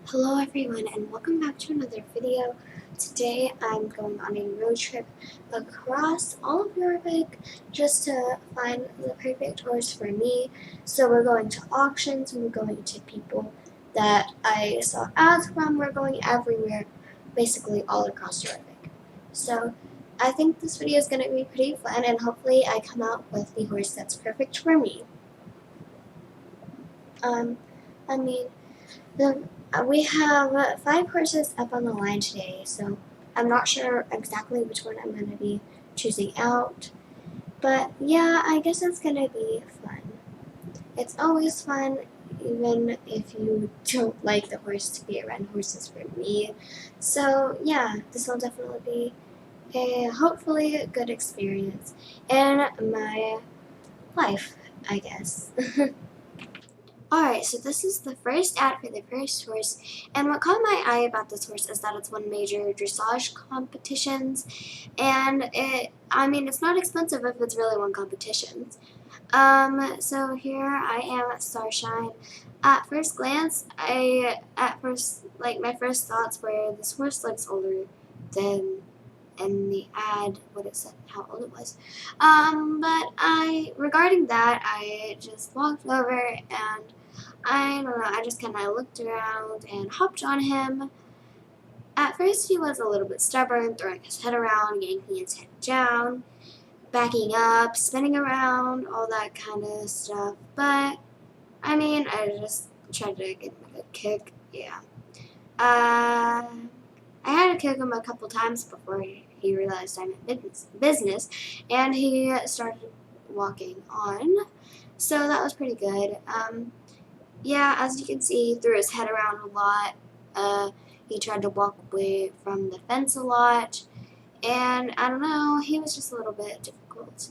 Hello everyone and welcome back to another video. Today I'm going on a road trip across all of Europe just to find the perfect horse for me. So we're going to auctions and we're going to people that I saw ads from. We're going everywhere, basically all across Europe. So I think this video is going to be pretty fun and hopefully I come out with the horse that's perfect for me. Um, I mean, we have 5 horses up on the line today, so I'm not sure exactly which one I'm going to be choosing out. But yeah, I guess it's going to be fun. It's always fun, even if you don't like the horse to be around horses for me. So yeah, this will definitely be a hopefully good experience in my life, I guess. Alright, so this is the first ad for the first horse, and what caught my eye about this horse is that it's won major dressage competitions, and it's not expensive if it's really won competitions. So here I am at Starshine. At first glance, my first thoughts were this horse looks older than in the ad what it said how old it was. Regarding that, I just walked over and I don't know, I just kind of looked around and hopped on him. At first, he was a little bit stubborn, throwing his head around, yanking his head down, backing up, spinning around, all that kind of stuff. But, I just tried to give him a good kick. Yeah. I had to kick him a couple times before he realized I'm in business, and he started walking on. So that was pretty good. Yeah, as you can see, he threw his head around a lot. He tried to walk away from the fence a lot. And I don't know, he was just a little bit difficult.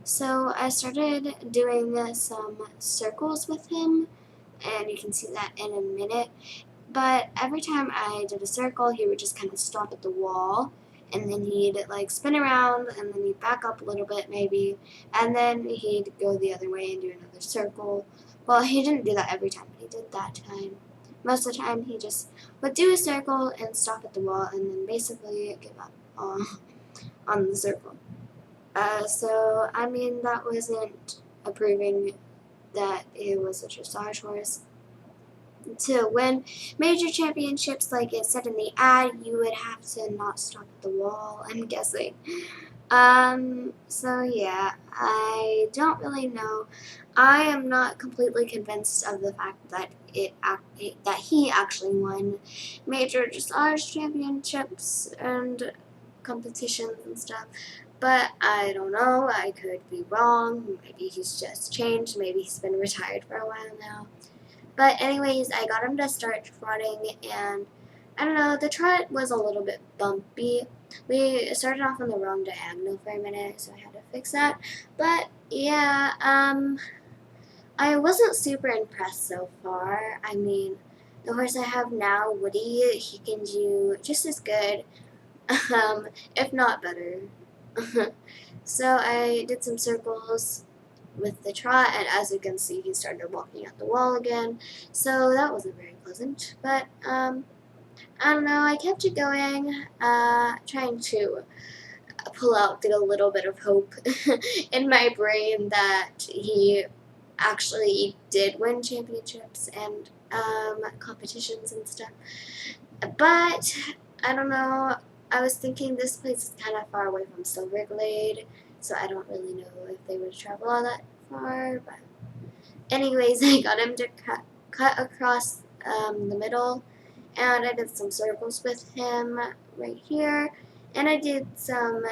So I started doing some circles with him, and you can see that in a minute. But every time I did a circle, he would just kind of stop at the wall, and then he'd like spin around, and then he'd back up a little bit maybe, and then he'd go the other way and do another circle. Well, he didn't do that every time, but he did that time. Most of the time, he just would do a circle and stop at the wall, and then basically give up on the circle. That wasn't approving that it was a dressage horse. To win major championships, like it said in the ad, you would have to not stop at the wall, I'm guessing. So yeah, I don't really know. I am not completely convinced of the fact that that he actually won major dressage championships and competitions and stuff. But I don't know. I could be wrong. Maybe he's just changed. Maybe he's been retired for a while now. But anyways, I got him to start trotting, and I don't know, the trot was a little bit bumpy. We started off on the wrong diagonal for a minute, so I had to fix that. But yeah, I wasn't super impressed so far. The horse I have now, Woody, he can do just as good, if not better. So I did some circles with the trot, and as you can see, he started walking at the wall again. So that wasn't very pleasant. But I don't know. I kept it going, trying to pull out the little bit of hope in my brain that he actually did win championships and competitions and stuff. But I don't know. I was thinking this place is kind of far away from Silverglade, so I don't really know if they would travel all that far. But anyways, I got him to cut across the middle, and I did some circles with him right here, and I did some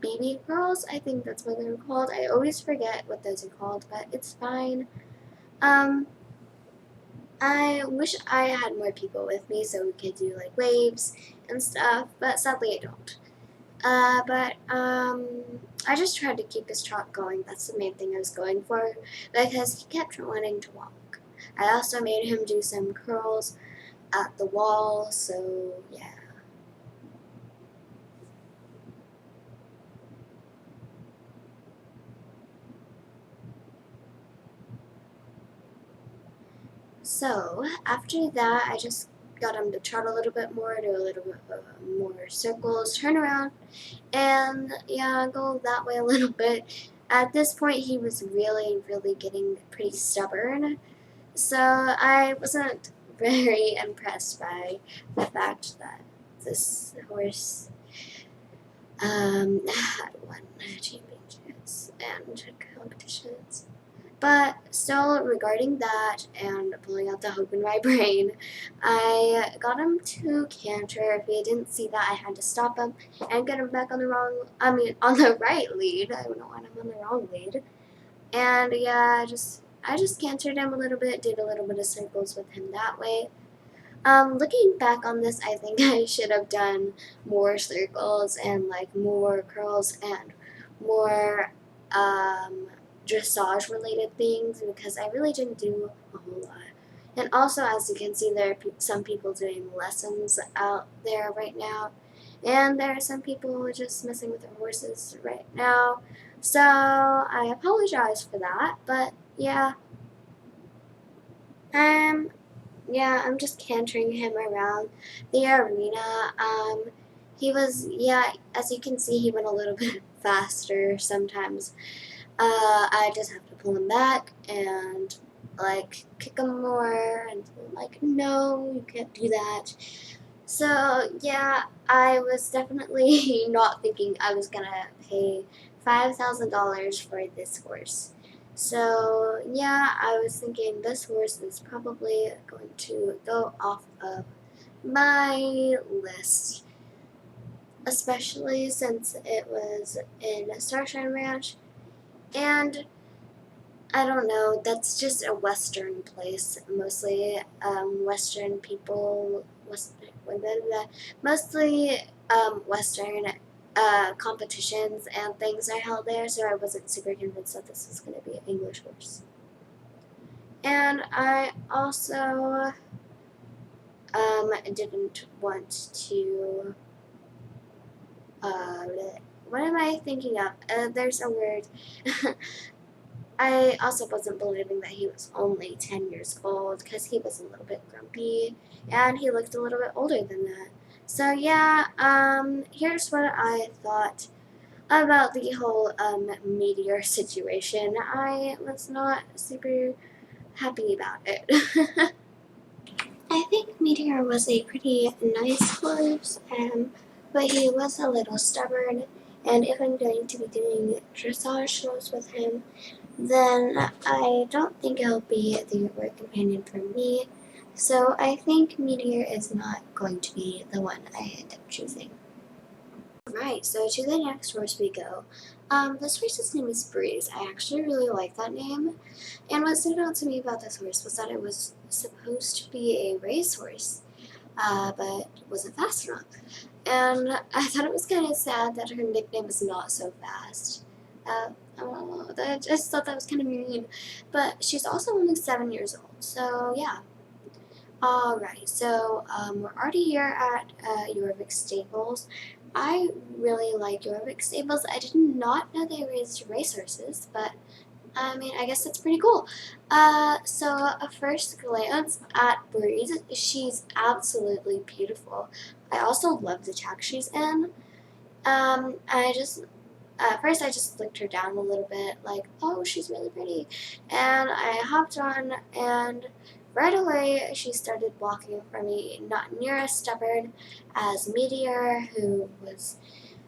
BB curls. I think that's what they're called. I always forget what those are called, but it's fine. I wish I had more people with me so we could do like waves and stuff, but sadly I don't. I just tried to keep his trot going. That's the main thing I was going for, because he kept wanting to walk. I also made him do some curls at the wall, so yeah. So after that, I just got him to trot a little bit more, do a little bit more circles, turn around, and yeah, go that way a little bit. At this point, he was really getting pretty stubborn, so I wasn't very impressed by the fact that this horse had won championships and competitions. But still, regarding that and pulling out the hope in my brain, I got him to canter. If he didn't see that, I had to stop him and get him back on the on the right lead. I don't know why I'm on the wrong lead. And yeah, I just cantered him a little bit, did a little bit of circles with him that way. Looking back on this, I think I should have done more circles and like more curls and more dressage related things because I really didn't do a whole lot. And also, as you can see, there are some people doing lessons out there right now, and there are some people just messing with their horses right now. So I apologize for that, but yeah, um, yeah, I'm just cantering him around the arena. He was, yeah, as you can see, he went a little bit faster sometimes. I just have to pull him back and like kick him more and like, no, you can't do that. So yeah, I was definitely not thinking I was gonna pay $5,000 for this horse. So yeah, I was thinking this horse is probably going to go off of my list, especially since it was in a Starshine Ranch, and I don't know, that's just a Western place, mostly Western people, mostly Western competitions and things are held there, so I wasn't super convinced that this was going to be an English horse. And I also didn't want to, what am I thinking of? There's a word. I also wasn't believing that he was only 10 years old because he was a little bit grumpy and he looked a little bit older than that. So yeah, here's what I thought about the whole meteor situation. I was not super happy about it. I think Meteor was a pretty nice horse, but he was a little stubborn, and if I'm going to be doing dressage shows with him, then I don't think he'll be the work companion for me. So I think Meteor is not going to be the one I end up choosing. Right, so to the next horse we go. This horse's name is Breeze. I actually really like that name. And what stood out to me about this horse was that it was supposed to be a racehorse, but wasn't fast enough. And I thought it was kind of sad that her nickname is Not So Fast. I just thought that was kind of mean. But she's also only 7 years old, so yeah. Alright, so we're already here at Jorvik Stables. I really like Jorvik Stables. I did not know they raised racehorses, but I mean, I guess that's pretty cool. So a first glance at Breeze, she's absolutely beautiful. I also love the track she's in. I just At first I just looked her down a little bit, like, oh, she's really pretty. And I hopped on, and right away she started walking for me, not near as stubborn as Meteor, who was,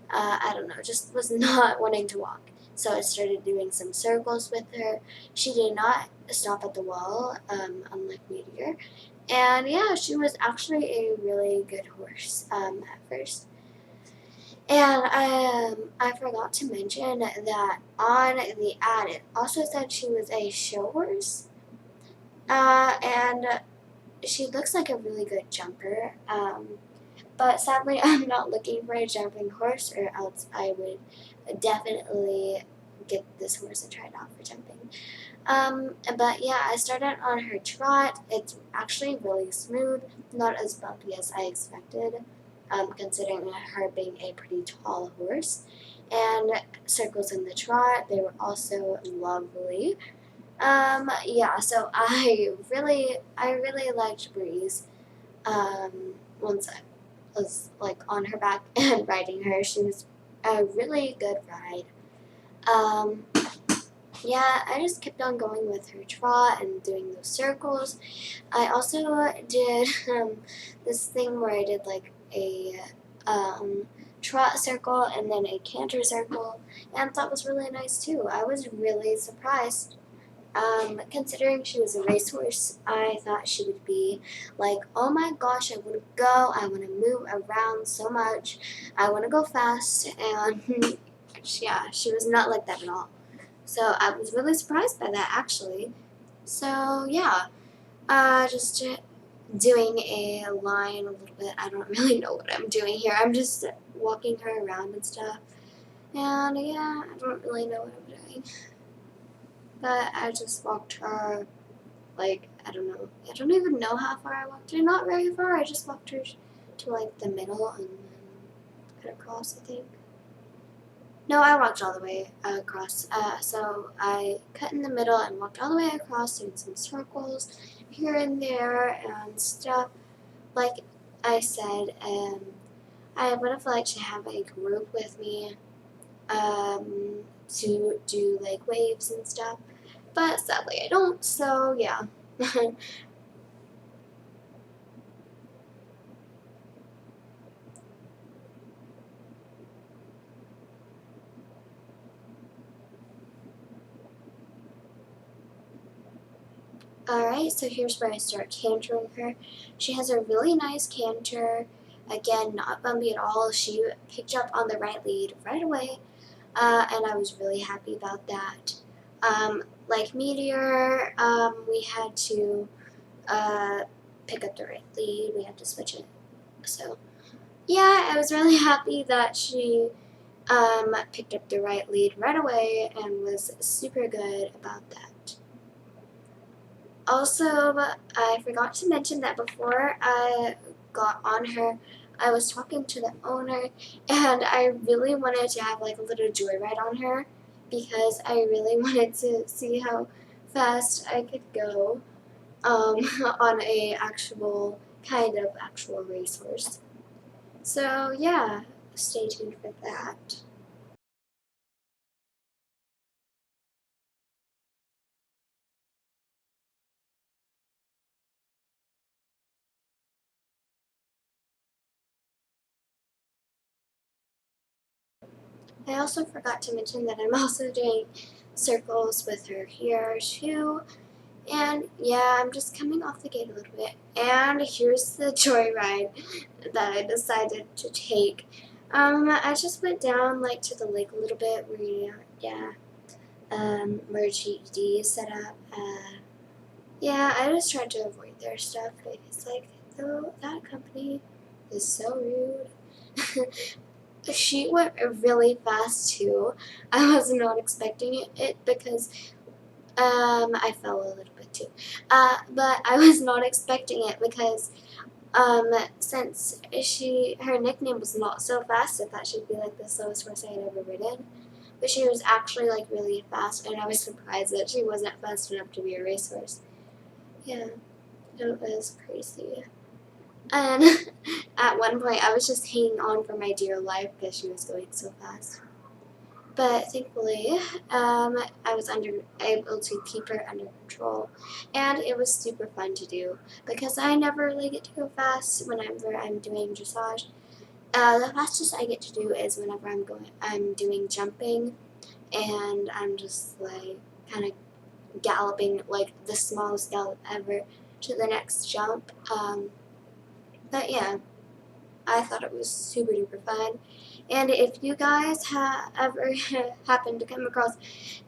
I don't know, just was not wanting to walk. So I started doing some circles with her. She did not stop at the wall, unlike Meteor. And yeah, she was actually a really good horse at first. And I forgot to mention that on the ad it also said she was a show horse. And she looks like a really good jumper. But sadly, I'm not looking for a jumping horse, or else I would definitely get this horse and try it out for jumping. But yeah, I started on her trot. It's actually really smooth, not as bumpy as I expected, considering her being a pretty tall horse. And circles in the trot, they were also lovely. Yeah, so I really liked Breeze. once I was like on her back and riding her. She was a really good ride. Um, yeah, I just kept on going with her trot and doing those circles. I also did this thing where I did like a trot circle and then a canter circle, and that was really nice too. I was really surprised. Considering she was a racehorse, I thought she would be like, oh my gosh, I want to go, I want to move around so much, I want to go fast, and yeah, she was not like that at all. So I was really surprised by that actually. So yeah, just doing a line a little bit. I don't really know what I'm doing here. I'm just walking her around and stuff. And yeah, I don't really know what I'm doing. But I just walked her, like, I don't know. I don't even know how far I walked her. Not very far. I just walked her to like the middle and then cut across, I think. No, I walked all the way across. So I cut in the middle and walked all the way across, doing some circles here and there and stuff. Like I said, I would have liked to have a group with me to do like waves and stuff, but sadly I don't. So yeah. Alright, so here's where I start cantering her. She has a really nice canter. Again, not bumpy at all. She picked up on the right lead right away, and I was really happy about that. Like Meteor, we had to pick up the right lead. We had to switch it. So, yeah, I was really happy that she picked up the right lead right away and was super good about that. Also, I forgot to mention that before I got on her, I was talking to the owner, and I really wanted to have like a little joyride on her because I really wanted to see how fast I could go on a actual racehorse. So yeah, stay tuned for that. I also forgot to mention that I'm also doing circles with her here too. And yeah, I'm just coming off the gate a little bit. And here's the joyride that I decided to take. I just went down like to the lake a little bit where GED is set up. Yeah, I just tried to avoid their stuff because like though that company is so rude. She went really fast too. I was not expecting it because I fell a little bit too. But I was not expecting it because since her nickname was not so fast, I thought she'd be like the slowest horse I had ever ridden. But she was actually like really fast, and I was surprised that she wasn't fast enough to be a racehorse. Yeah, it was crazy. And at one point, I was just hanging on for my dear life because she was going so fast. But thankfully, I was able to keep her under control, and it was super fun to do because I never really get to go fast whenever I'm doing dressage. The fastest I get to do is whenever I'm doing jumping, and I'm just like kind of galloping like the smallest gallop ever to the next jump. But yeah, I thought it was super duper fun. And if you guys ever happen to come across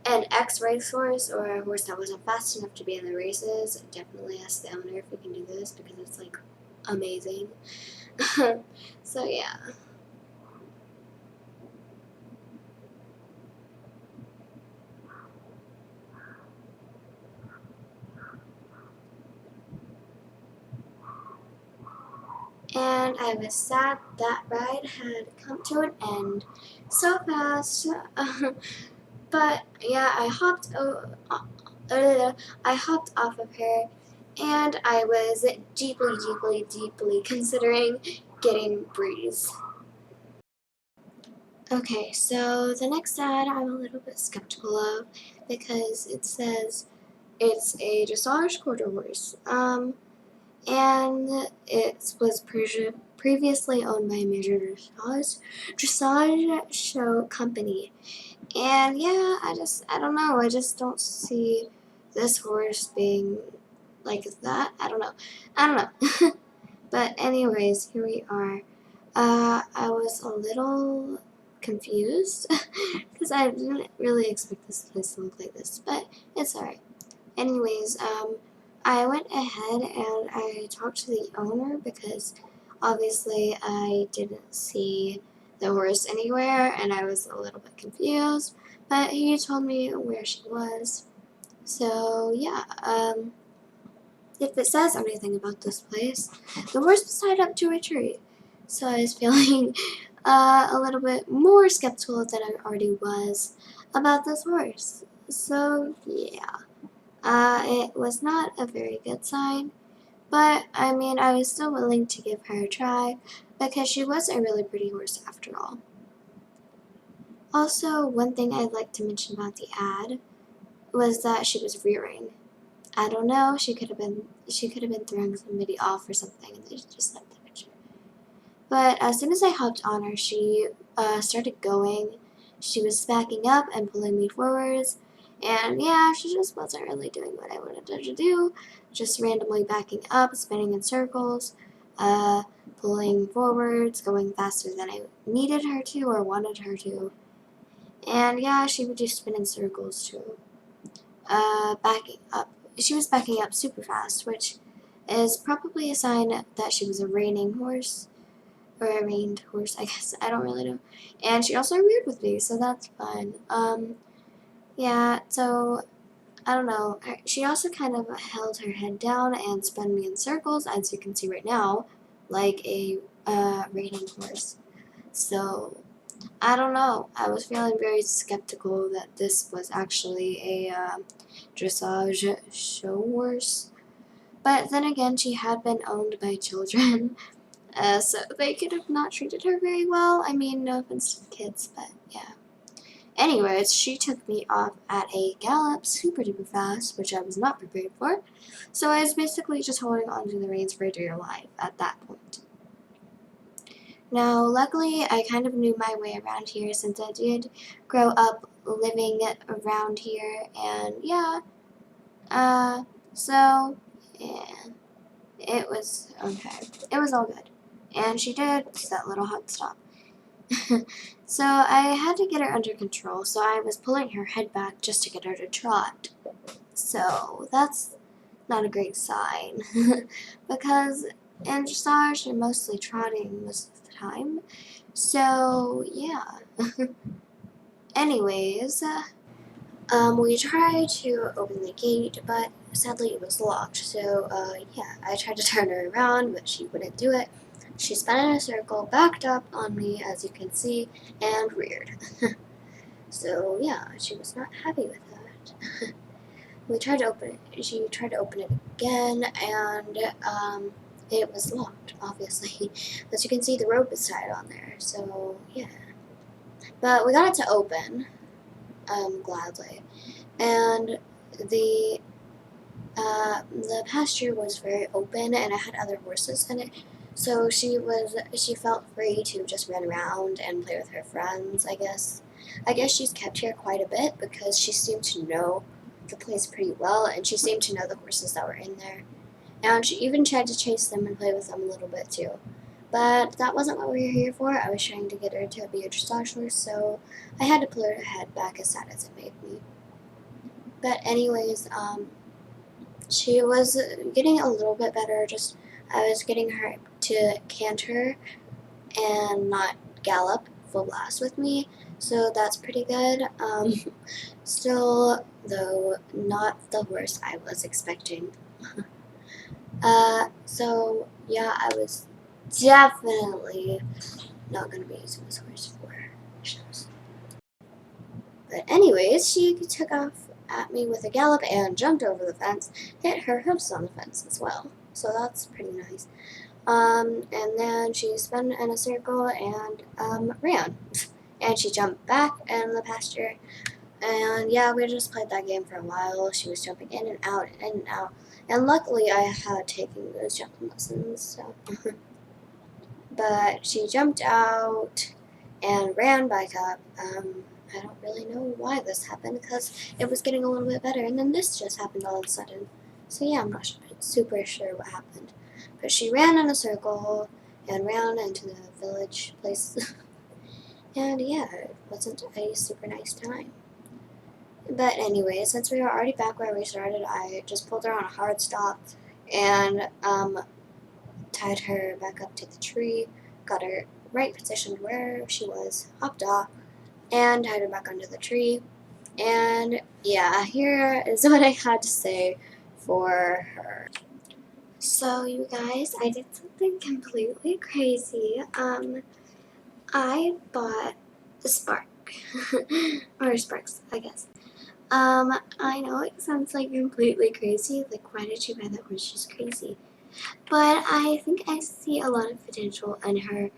an ex-racehorse or a horse that wasn't fast enough to be in the races, definitely ask the owner if we can do this because it's like amazing. So yeah. And I was sad that ride had come to an end so fast. But yeah, I hopped off of her, and I was deeply considering getting Breeze. Okay, so the next ad I'm a little bit skeptical of because it says it's a dressage quarter horse. And it was previously owned by a major dressage show company. And yeah, I don't know. I just don't see this horse being like that. I don't know. But anyways, here we are. I was a little confused because I didn't really expect this place to look like this, but it's alright. Anyways, I went ahead and I talked to the owner because obviously I didn't see the horse anywhere and I was a little bit confused, but he told me where she was. So yeah, if it says anything about this place, the horse was tied up to a tree. So I was feeling a little bit more skeptical than I already was about this horse. So yeah. It was not a very good sign, but I mean, I was still willing to give her a try because she was a really pretty horse after all. Also, one thing I'd like to mention about the ad was that she was rearing. I don't know, she could have been throwing somebody off or something and they just left the picture. But as soon as I hopped on her, she started going. She was backing up and pulling me forwards. And yeah, she just wasn't really doing what I wanted her to do. Just randomly backing up, spinning in circles, pulling forwards, going faster than I needed her to or wanted her to. And yeah, she would just spin in circles too. Backing up. She was backing up super fast, which is probably a sign that she was a reining horse or a reined horse, I guess. I don't really know. And she also reared with me, so that's fun. Yeah, so I don't know. She also kind of held her head down and spun me in circles, as you can see right now, like a reining horse. So I don't know. I was feeling very skeptical that this was actually a dressage show horse. But then again, she had been owned by children. So they could have not treated her very well. I mean, no offense to the kids, but yeah. Anyways, she took me off at a gallop super duper fast, which I was not prepared for. So I was basically just holding onto the reins for dear life at that point. Now, luckily, I kind of knew my way around here since I did grow up living around here, and yeah. So, yeah. It was okay. It was all good. And she did that little hot stop. So I had to get her under control, so I was pulling her head back just to get her to trot. So that's not a great sign. Because in dressage, you're mostly trotting most of the time. So, yeah. Anyways, we tried to open the gate, but sadly it was locked. So, yeah, I tried to turn her around, but she wouldn't do it. She spun in a circle, backed up on me, as you can see, and reared. So, yeah, she was not happy with that. We tried to open it. She tried to open it again, and it was locked, obviously. As you can see, the rope is tied on there. So, yeah. But we got it to open, gladly. And the pasture was very open, and it had other horses in it. So she felt free to just run around and play with her friends, I guess. I guess she's kept here quite a bit because she seemed to know the place pretty well, and she seemed to know the horses that were in there. And she even tried to chase them and play with them a little bit too. But that wasn't what we were here for. I was trying to get her to be a dressage horse, so I had to pull her head back as sad as it made me. But anyways, she was getting a little bit better. Just I was getting her to canter and not gallop full blast with me, so that's pretty good. Still, though, not the horse I was expecting. So yeah, I was definitely not gonna be using this horse for shows. But anyways, she took off at me with a gallop and jumped over the fence, hit her hoofs on the fence as well. So that's pretty nice. And then she spun in a circle and ran. And she jumped back in the pasture. And yeah, we just played that game for a while. She was jumping in and out, in and out. And luckily, I had taken those jumping lessons. So. But she jumped out and ran back up. I don't really know why this happened because it was getting a little bit better, and then this just happened all of a sudden. So yeah, I'm not super sure what happened. But she ran in a circle and ran into the village place. And yeah, it wasn't a super nice time. But anyway, since we were already back where we started, I just pulled her on a hard stop and tied her back up to the tree, got her right positioned where she was, hopped off, and tied her back under the tree. And yeah, here is what I had to say for her. So you guys, I did something completely crazy. I bought a spark. Or sparks, I guess. I know it sounds like completely crazy, like why did you buy that horse? She's crazy. But I think I see a lot of potential in her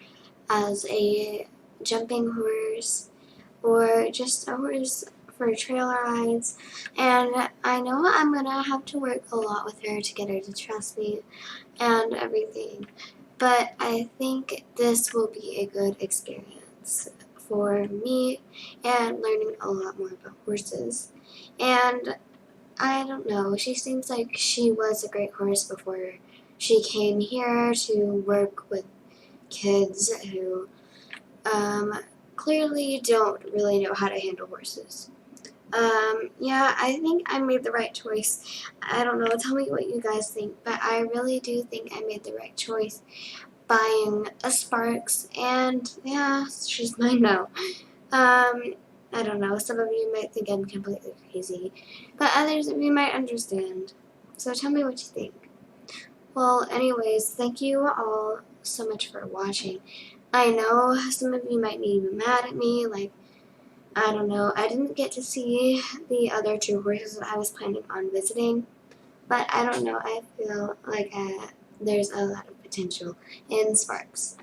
as a jumping horse or just a horse for trail rides. And I know I'm gonna have to work a lot with her to get her to trust me and everything. But I think this will be a good experience for me and learning a lot more about horses. And I don't know, she seems like she was a great horse before she came here to work with kids who clearly don't really know how to handle horses. Yeah, I think I made the right choice. I don't know, tell me what you guys think, but I really do think I made the right choice buying a Sparks, and yeah, she's mine now. I don't know, some of you might think I'm completely crazy, but others of you might understand. So tell me what you think. Well, anyways, thank you all so much for watching. I know some of you might be mad at me, like, I don't know, I didn't get to see the other two horses that I was planning on visiting, but I don't know, I feel like there's a lot of potential in Sparks.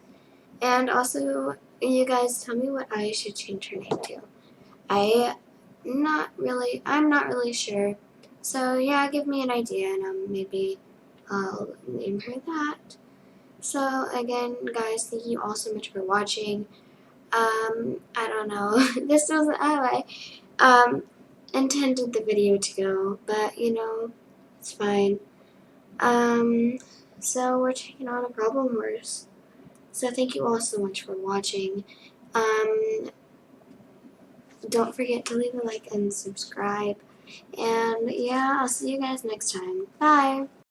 And also, you guys tell me what I should change her name to. I'm not really sure. So yeah, give me an idea and maybe I'll name her that. So again, guys, thank you all so much for watching. I don't know. This wasn't how I intended the video to go, but you know, it's fine. Um, so we're taking on a problem worse. So thank you all so much for watching. Um, don't forget to leave a like and subscribe. And yeah, I'll see you guys next time. Bye!